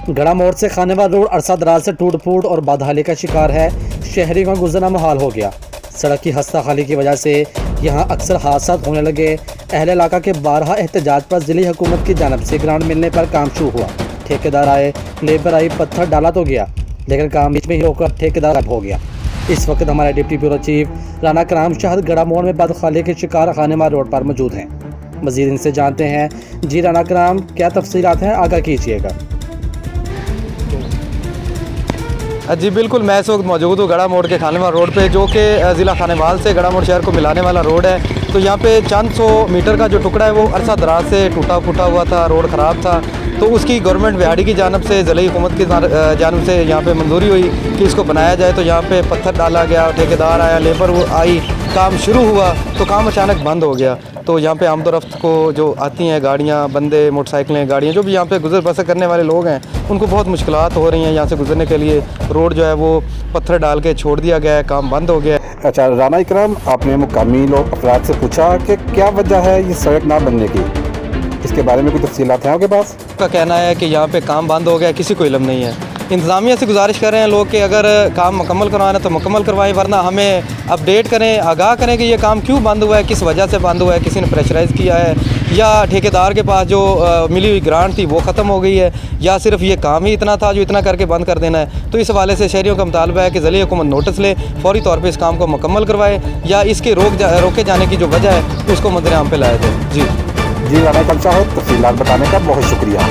गड़ा मोड़ से खानेवाल रोड अरसा दराज से टूट फूट और बदहाली का शिकार है। शहरियों का गुजरना मुहाल हो गया। सड़क की खस्ता खाली की वजह से यहाँ अक्सर हादसा होने लगे। अहले इलाका के 12 एहतजाज पर ज़िली हुकूमत की जानब से ग्रांट मिलने पर काम शुरू हुआ। ठेकेदार आए, लेबर आई, पत्थर डाला तो गया, लेकिन काम बीच में ही होकर ठेकेदार गायब हो गया। इस वक्त हमारे डिप्टी ब्यूरो चीफ राना कराम शाहद गड़ा मोड़ में बदखाली के शिकार खानेवाल रोड पर मौजूद हैं। मजीद इनसे जानते हैं। जी राना कराम, क्या तफसीलात हैं, आगाह कीजिएगा। जी बिल्कुल, मैं इस वक्त मौजूद हूँ गड़ा मोड़ के खानेवाल रोड पे, जो कि ज़िला खानेवाल से गड़ा मोड़ शहर को मिलाने वाला रोड है। तो यहाँ पे चंद 100 मीटर का जो टुकड़ा है वो अरसा दराज से टूटा फूटा हुआ था, रोड ख़राब था। तो उसकी गवर्नमेंट विहाड़ी की जानब से, ज़िले हुकूमत की जानब से यहाँ पे मंजूरी हुई कि इसको बनाया जाए। तो यहाँ पे पत्थर डाला गया, ठेकेदार आया, लेबर आई, काम शुरू हुआ तो काम अचानक बंद हो गया। तो यहाँ पे आमदोरफ्त को जो आती हैं गाड़ियाँ, बंदे, मोटरसाइकिलें, गाड़ियाँ, जो भी यहाँ पे गुजर बसर करने वाले लोग हैं, उनको बहुत मुश्किलात हो रही हैं यहाँ से गुजरने के लिए। रोड जो है वो पत्थर डाल के छोड़ दिया गया है, काम बंद हो गया है। अच्छा राना इकराम, आपने मुकामी लोग अफराद से पूछा कि क्या वजह है ये सड़क ना बनने की, इसके बारे में कोई तफसीलात हैं आपके पास? का कहना है कि यहाँ पे काम बंद हो गया, किसी को इल्म नहीं है। इंतज़ामिया से गुजारिश कर रहे हैं लोग कि अगर काम मुकम्मल करवाना है तो मुकम्मल करवाएं, वरना हमें अपडेट करें, आगाह करें कि ये काम क्यों बंद हुआ है, किस वजह से बंद हुआ है, किसी ने प्रेशराइज़ किया है, या ठेकेदार के पास जो मिली हुई ग्रांट थी वो ख़त्म हो गई है, या सिर्फ ये काम ही इतना था जो इतना करके बंद कर देना है। तो इस हवाले से शहरियों का मुतालबा है कि ज़िले हुकूमत नोटिस ले, फौरी तौर पर इस काम को मुकम्मल करवाए, या इसके रोके जाने की जो वजह है उसको मंजर आम पे लाया जाए। जी राना इकराम साहब, तफसीलात बताने का बहुत शुक्रिया।